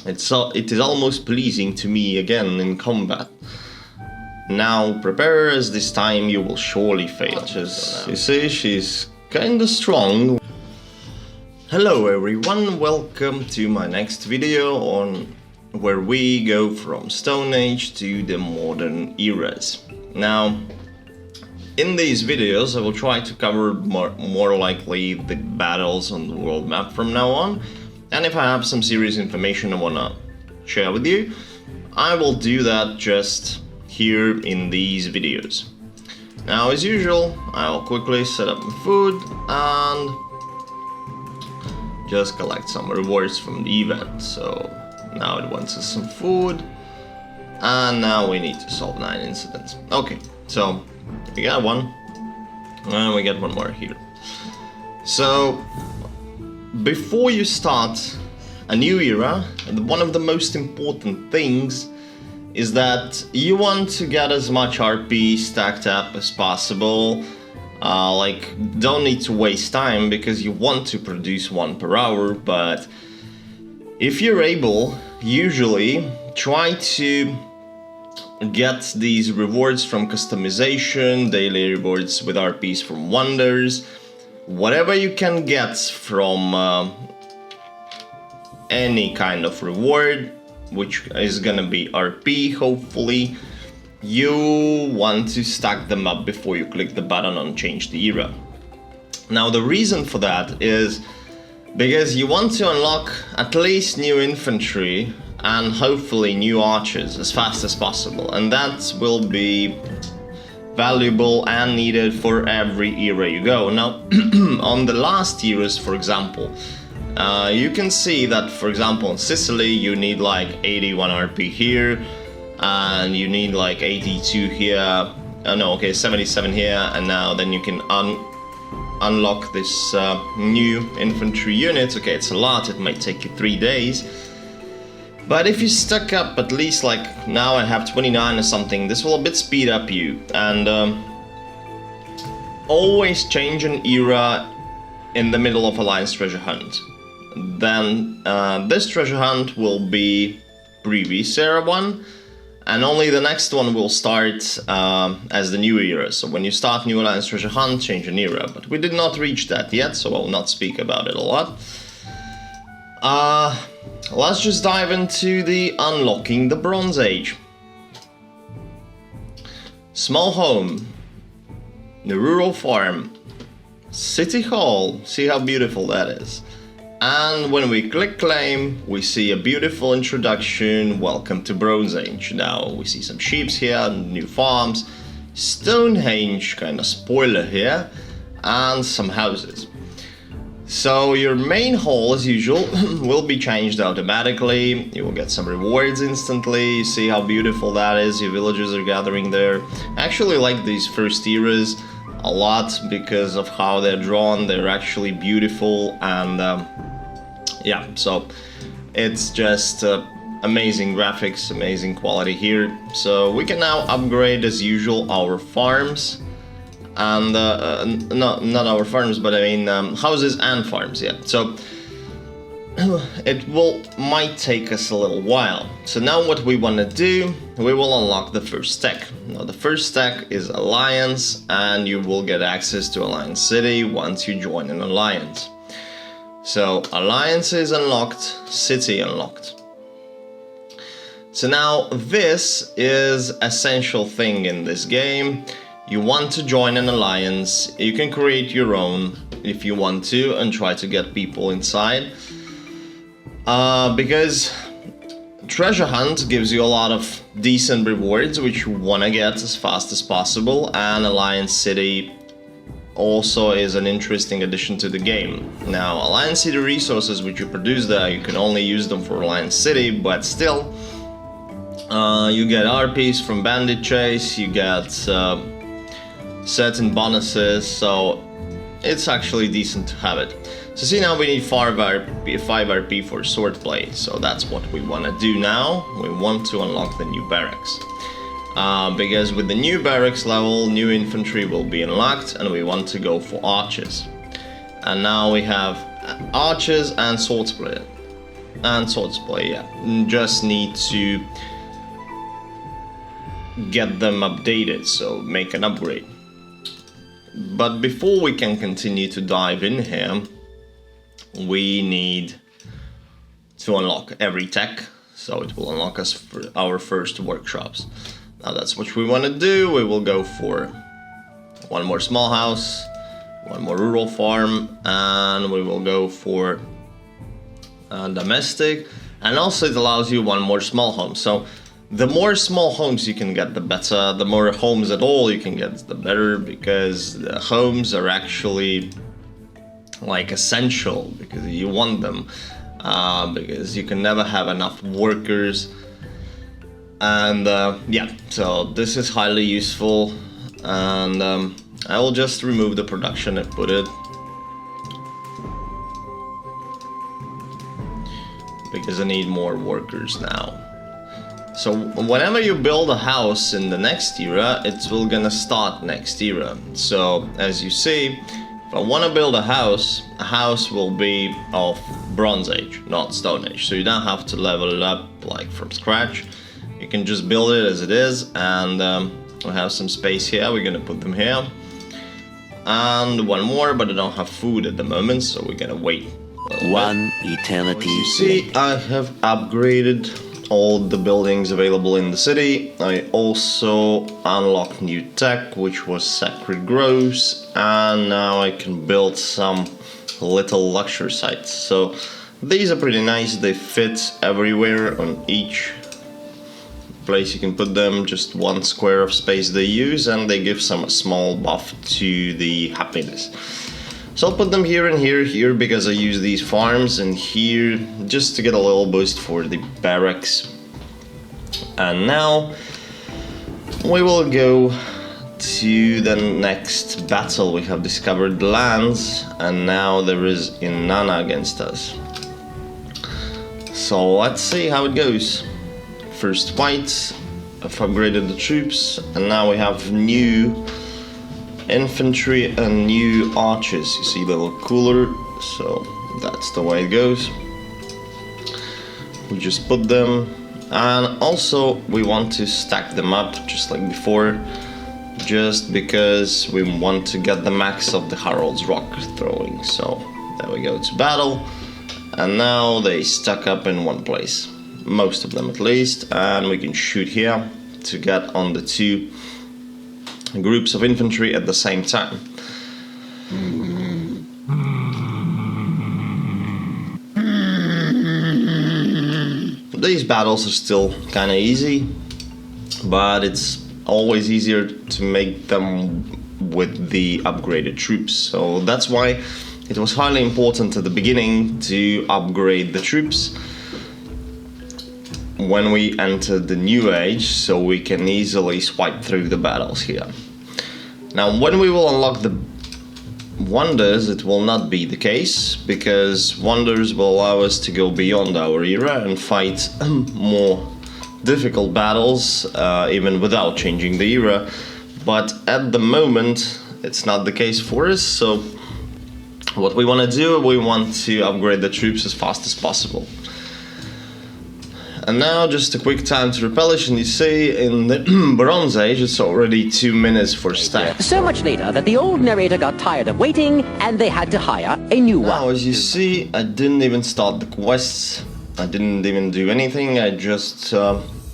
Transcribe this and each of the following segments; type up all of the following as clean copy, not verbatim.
It is almost pleasing to me again in combat. Now prepare, as this time you will surely fail. You see, she's kinda strong. Hello everyone, welcome to my next video on where we go from Stone Age to the modern eras. Now, in these videos I will try to cover more likely the battles on the world map from now on, and if I have some serious information I wanna share with you, I will do that just here in these videos. Now, as usual, I'll quickly set up my food and just collect some rewards from the event. So now it wants us some food, and now we need to solve 9 incidents. Okay, so we got one, and we get one more here. So before you start a new era, one of the most important things is that you want to get as much RP stacked up as possible. Don't need to waste time because you want to produce 1 per hour, but if you're able, usually try to get these rewards from customization, daily rewards with RPs from wonders, whatever you can get from any kind of reward, which is gonna be RP, hopefully. You want to stack them up before you click the button on change the era. Now the reason for that is because you want to unlock at least new infantry and hopefully new archers as fast as possible, and that will be valuable and needed for every era you go. Now on the last eras, for example, you can see that, for example, in Sicily you need like 81 RP here, and you need like 82 here, 77 here, and now then you can unlock this new infantry unit. Okay, it's a lot, it might take you 3 days, but if you stack up at least, like now I have 29 or something, this will a bit speed up you. And always change an era in the middle of Alliance treasure hunt. Then this treasure hunt will be previous era one, and only the next one will start as the new era. So when you start new Alliance treasure hunt, change an era. But we did not reach that yet, so I will not speak about it a lot. Let's just dive into the unlocking the Bronze Age. Small home, the rural farm, city hall, see how beautiful that is. And when we click claim, we see a beautiful introduction, welcome to Bronze Age. Now we see some sheeps here, new farms, Stonehenge, kind of spoiler here, and some houses. So your main hall, as usual, will be changed automatically. You will get some rewards instantly. See how beautiful that is, your villagers are gathering there. I actually like these first eras a lot because of how they're drawn. They're actually beautiful, and yeah, so it's just amazing graphics, amazing quality here. So we can now upgrade, as usual, our farms, and not our farms, but I mean houses and farms. Yeah, so it might take us a little while. So now what we want to do, we will unlock the first stack. Now the first stack is Alliance, and you will get access to Alliance City once you join an alliance. So Alliance is unlocked, City unlocked. So now this is essential thing in this game. You want to join an alliance, you can create your own if you want to and try to get people inside. Because treasure hunt gives you a lot of decent rewards which you want to get as fast as possible, and Alliance City also is an interesting addition to the game. Now Alliance City resources which you produce there, you can only use them for Alliance City, but still you get RPs from Bandit Chase, you get certain bonuses, so it's actually decent to have it. So see, now we need 5 RP for swordplay, so that's what we want to do now. We want to unlock the new barracks. Because with the new barracks level, new infantry will be unlocked, and we want to go for archers. And now we have archers and sword splitter. and swordplay, yeah. Just need to get them updated, so make an upgrade. But before we can continue to dive in here, we need to unlock every tech, so it will unlock us for our first workshops. Now that's what we want to do. We will go for one more small house, one more rural farm, and we will go for domestic, and also it allows you one more small home. So the more small homes you can get, the better. The more homes at all you can get, the better, because the homes are actually like essential, because you want them, because you can never have enough workers. And yeah, so this is highly useful, and I will just remove the production and put it, because I need more workers now. So whenever you build a house in the next era, it's will gonna start next era. So as you see, if I want to build a house will be of Bronze Age, not Stone Age. So you don't have to level it up like from scratch. You can just build it as it is, and we have some space here. We're gonna put them here, and one more, but I don't have food at the moment, so we're gonna wait. One eternity. You see, I have upgraded all the buildings available in the city. I also unlocked new tech, which was Sacred Groves, and now I can build some little luxury sites. So these are pretty nice. They fit everywhere on each place you can put them. Just 1 square of space they use, and they give some small buff to the happiness. So I'll put them here and here, because I use these farms, and here just to get a little boost for the barracks. And now we will go to the next battle. We have discovered lands, and now there is Inanna against us. So let's see how it goes. First fight, I've upgraded the troops, and now we have new infantry and new archers. You see, they look cooler, so that's the way it goes. We just put them, and also we want to stack them up just like before, just because we want to get the max of the Harold's rock throwing. So there we go to battle, and now they stack up in one place, most of them at least, and we can shoot here to get on the 2 groups of infantry at the same time. These battles are still kind of easy, but it's always easier to make them with the upgraded troops. So that's why it was highly important at the beginning to upgrade the troops when we enter the new age, so we can easily swipe through the battles here. Now when we will unlock the wonders, it will not be the case, because wonders will allow us to go beyond our era and fight more difficult battles, even without changing the era. But at the moment it's not the case for us, so what we want to do, we want to upgrade the troops as fast as possible. And now just a quick time to repelish, and you see in the Bronze Age it's already 2 minutes for stack. So much later that the old narrator got tired of waiting and they had to hire a new one. Now as you see, I didn't even start the quests, I didn't even do anything, I just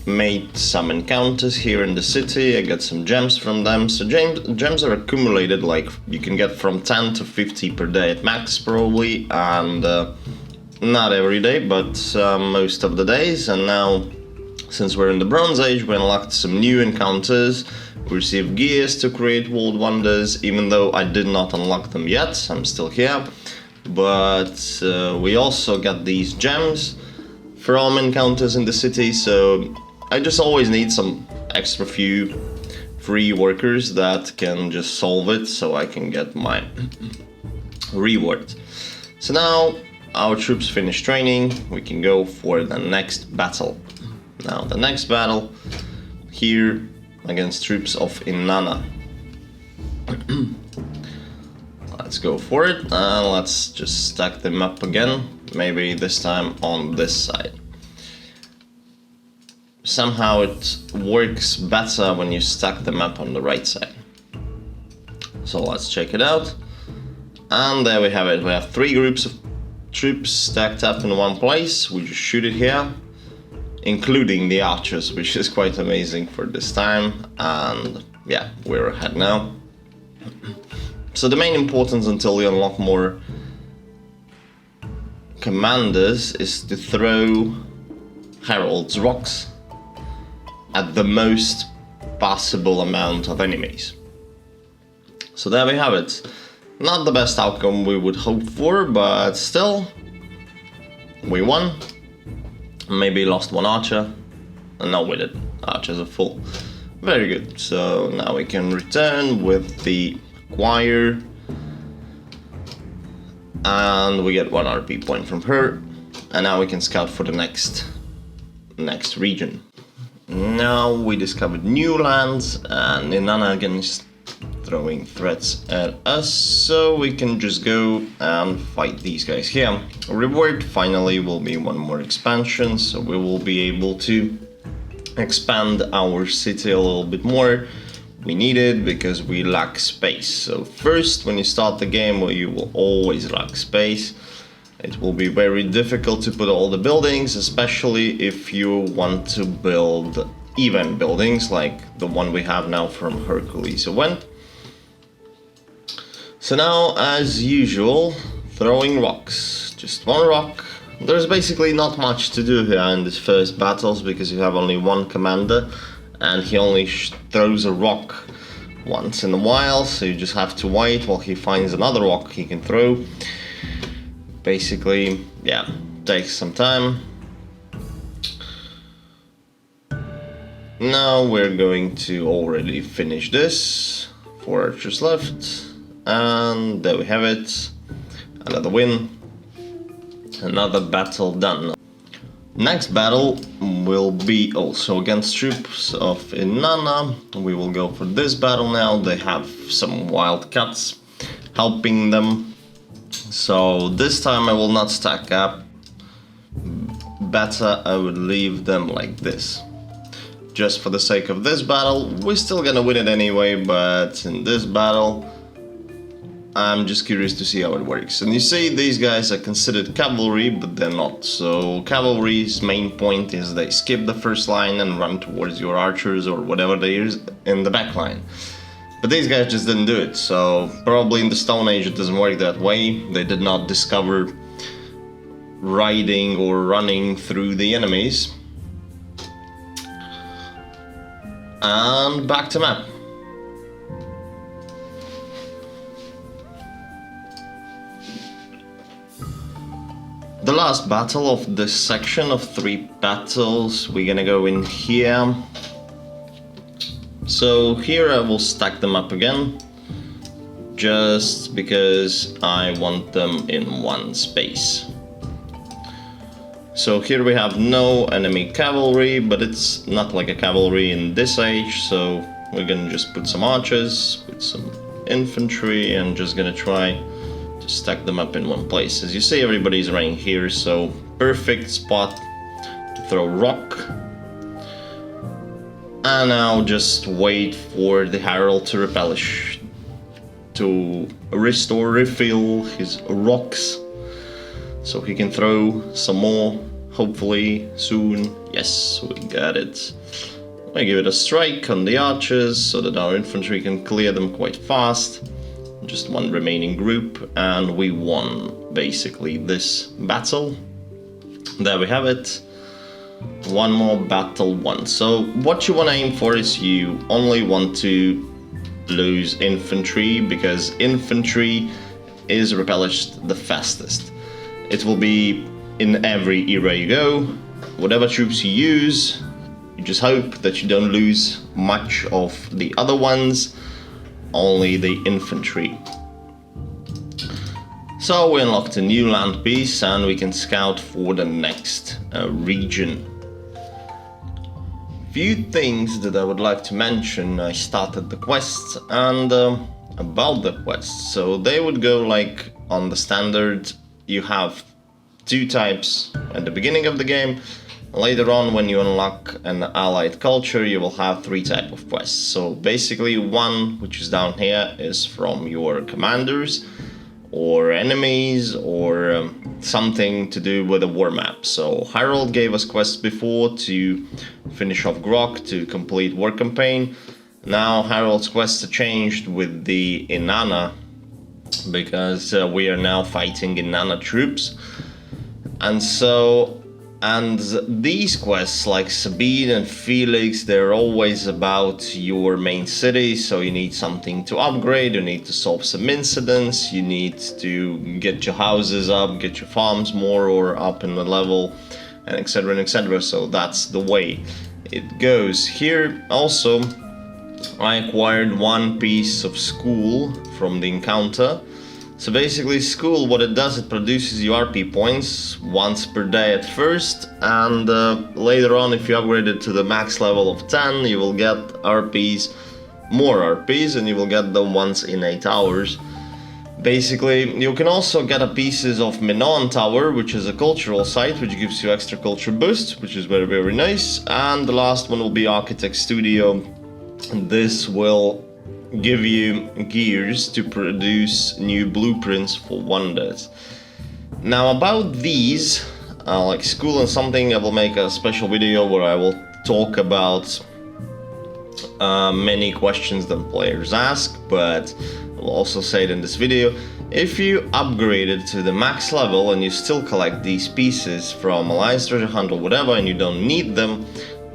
made some encounters here in the city. I got some gems from them. So gems are accumulated, like you can get from 10 to 50 per day at max probably, and not every day, but most of the days. And now, since we're in the Bronze Age, we unlocked some new encounters. We received gears to create world wonders, even though I did not unlock them yet. I'm still here. But we also got these gems from encounters in the city, so I just always need some extra few free workers that can just solve it, so I can get my reward. So now our troops finished training, we can go for the next battle. Now the next battle here against troops of Inanna. Let's go for it, and let's just stack them up again, maybe this time on this side. Somehow it works better when you stack them up on the right side. So let's check it out. And there we have it. We have 3 groups of troops stacked up in one place. We just shoot it here, including the archers, which is quite amazing for this time. And yeah, we're ahead now. So the main importance until you unlock more commanders is to throw heralds rocks at the most possible amount of enemies. So there we have it. Not the best outcome we would hope for, but still, we won. Maybe lost 1 archer, and now we did. Archers are full. Very good. So now we can return with the acquire, and we get 1 RP point from her. And now we can scout for the next region. Now we discovered new lands, and Inanna again is throwing threats at us, so we can just go and fight these guys here. Reward finally will be 1 more expansion, so we will be able to expand our city a little bit more. We need it because we lack space. So first, when you start the game, well, you will always lack space. It will be very difficult to put all the buildings, especially if you want to build event buildings like the one we have now from Hercules event. So now, as usual, throwing rocks. Just 1 rock. There's basically not much to do here in these first battles because you have only 1 commander and he only throws a rock once in a while, so you just have to wait while he finds another rock he can throw. Basically, yeah, takes some time. Now we're going to already finish this. 4 archers left. And there we have it. Another win. Another battle done. Next battle will be also against troops of Inanna. We will go for this battle now. They have some wildcats helping them. So this time I will not stack up. Better I would leave them like this. Just for the sake of this battle. We're still gonna win it anyway, but in this battle I'm just curious to see how it works. And you see, these guys are considered cavalry, but they're not. So cavalry's main point is they skip the first line and run towards your archers or whatever they use in the back line. But these guys just didn't do it, so probably in the Stone Age it doesn't work that way. They did not discover riding or running through the enemies. And back to map. The last battle of this section of 3 battles, we're gonna go in here. So here I will stack them up again, just because I want them in one space. So here we have no enemy cavalry, but it's not like a cavalry in this age, so we're gonna just put some archers, put some infantry, and just gonna try to stack them up in one place. As you see, everybody's running here, so perfect spot to throw rock. And now just wait for the Herald to replenish, to restore, refill his rocks, so he can throw some more, hopefully soon. Yes, we got it. I give it a strike on the archers so that our infantry can clear them quite fast. Just one remaining group, and we won basically this battle. There we have it. One more battle won. So what you want to aim for is you only want to lose infantry, because infantry is replenished the fastest. It will be in every era you go. Whatever troops you use, you just hope that you don't lose much of the other ones, only the infantry. So we unlocked a new land piece and we can scout for the next region. Few things that I would like to mention. I started the quests, and about the quests. So they would go like on the standard, you have 2 types at the beginning of the game. Later on, when you unlock an allied culture, you will have 3 types of quests. So basically, one, which is down here, is from your commanders or enemies or something to do with a war map. So Harold gave us quests before to finish off Grok, to complete war campaign. Now Harold's quests are changed with the Inanna, because we are now fighting Inanna troops. And these quests, like Sabine and Felix, they're always about your main city, so you need something to upgrade, you need to solve some incidents, you need to get your houses up, get your farms more or up in the level, and etc. and etc. So that's the way it goes. Here also, I acquired 1 piece of school from the encounter. So basically, school, what it does, it produces you RP points once per day at first, and later on, if you upgrade it to the max level of 10, you will get RPs, more RPs, and you will get them once in 8 hours. Basically, you can also get a pieces of Minoan Tower, which is a cultural site, which gives you extra culture boost, which is very, very nice. And the last one will be Architect Studio. This will give you gears to produce new blueprints for wonders. Now about these, like school and something, I will make a special video where I will talk about many questions that players ask, but I'll also say it in this video. If you upgrade it to the max level and you still collect these pieces from Alliance Treasure Hunt or whatever and you don't need them,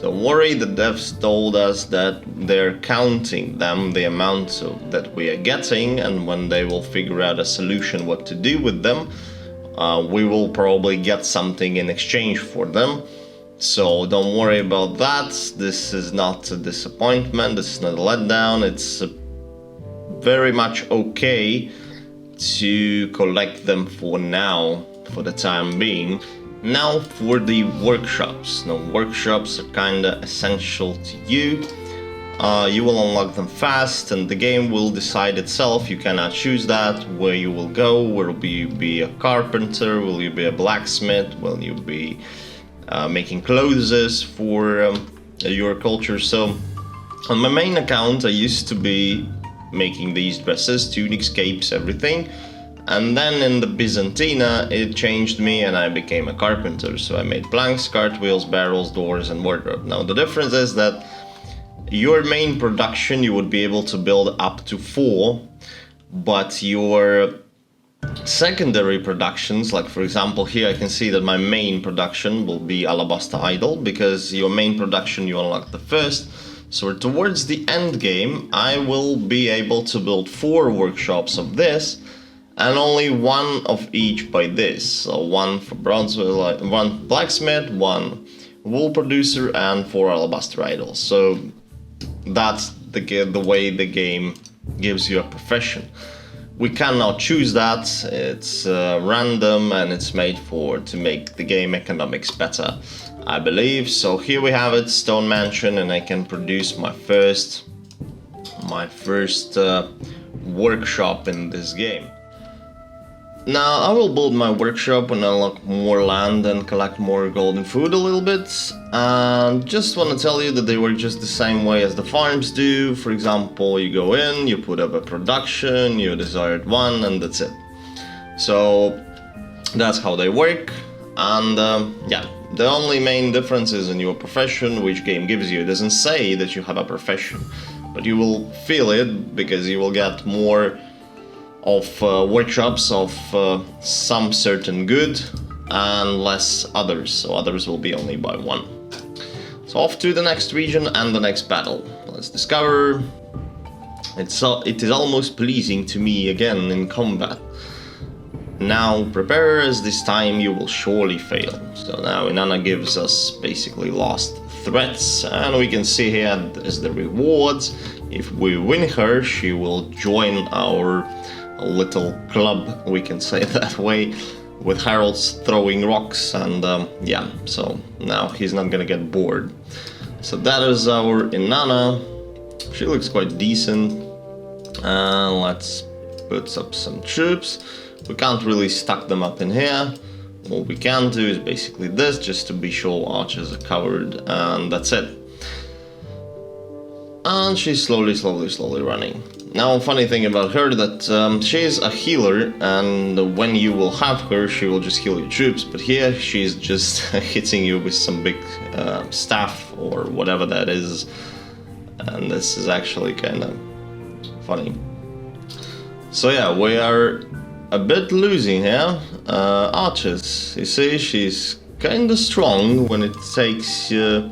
don't worry, the devs told us that they're counting them, the amount that we are getting, and when they will figure out a solution what to do with them, we will probably get something in exchange for them. So don't worry about that. This is not a disappointment, this is not a letdown, it's very much okay to collect them for now, for the time being. Now for the workshops. Now workshops are kinda essential to you. You will unlock them fast and the game will decide itself. You cannot choose that, where you will go. Will you be a carpenter? Will you be a blacksmith? Will you be making clothes for your culture? So on my main account I used to be making these dresses, tunics, capes, everything. And then in the Byzantina, it changed me and I became a carpenter. So I made planks, cartwheels, barrels, doors, and wardrobe. Now the difference is that your main production, you would be able to build up to 4, but your secondary productions, like for example here I can see that my main production will be Alabaster Idol, because your main production you unlock the first. So towards the end game, I will be able to build 4 workshops of this, and only 1 of each by this. So 1 for bronze, 1 blacksmith, 1 wool producer, and 4 alabaster idols. So that's the way the game gives you a profession. We cannot choose that. It's random and it's made to make the game economics better, I believe. So here we have it, Stone Mansion, and I can produce my first workshop in this game. Now I will build my workshop and unlock more land and collect more golden food a little bit. And just want to tell you that they work just the same way as the farms do. For example, you go in, you put up a production, your desired one, and that's it. So that's how they work. And yeah, the only main difference is in your profession, which game gives you. It doesn't say that you have a profession, but you will feel it because you will get more of workshops of some certain good and less others, so others will be only by 1. So off to the next region and the next battle. Let's discover. It is almost pleasing to me again in combat. Now prepare, as this time you will surely fail. So now Inanna gives us basically lost threats, and we can see here is the rewards. If we win her, she will join our little club, we can say it that way, with Harold's throwing rocks, and yeah, so now he's not gonna get bored. So that is our Inanna. She looks quite decent. Let's put up some troops. We can't really stack them up in here. All we can do is basically this, just to be sure archers are covered, and that's it. And she's slowly running. Now, funny thing about her that she's a healer, and when you will have her, she will just heal your troops. But here, she's just hitting you with some big staff or whatever that is, and this is actually kind of funny. So yeah, we are a bit losing here. Archers, you see, she's kind of strong when it takes to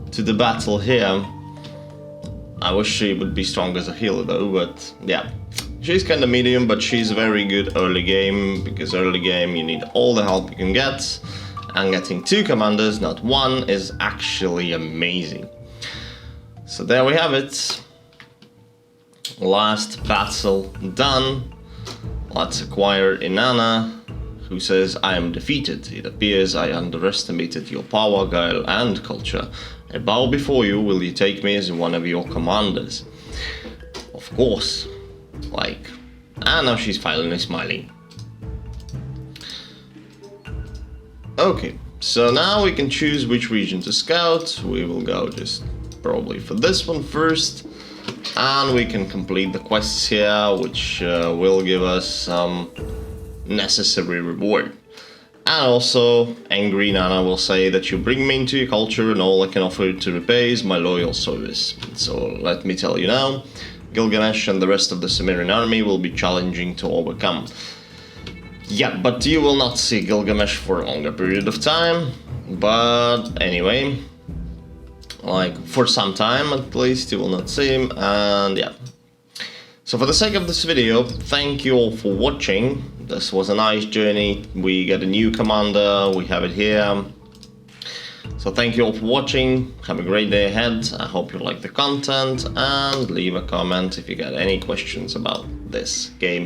the battle here. I wish she would be strong as a healer though, but yeah. She's kind of medium, but she's very good early game, because early game you need all the help you can get, and getting 2 commanders, not 1, is actually amazing. So there we have it. Last battle done. Let's acquire Inanna, who says, I am defeated. It appears I underestimated your power, guile, and culture. I bow before you. Will you take me as one of your commanders? Of course. And now she's finally smiling. Okay, so now we can choose which region to scout. We will go just probably for this one first. And we can complete the quests here, which will give us some necessary reward. And also, angry Inanna will say that you bring me into your culture and all I can offer to repay is my loyal service. So let me tell you now, Gilgamesh and the rest of the Sumerian army will be challenging to overcome. Yeah, but you will not see Gilgamesh for a longer period of time. But anyway, for some time at least, you will not see him, and yeah. So for the sake of this video, thank you all for watching. This was a nice journey. We got a new commander, we have it here. So thank you all for watching. Have a great day ahead. I hope you like the content, and leave a comment if you got any questions about this game.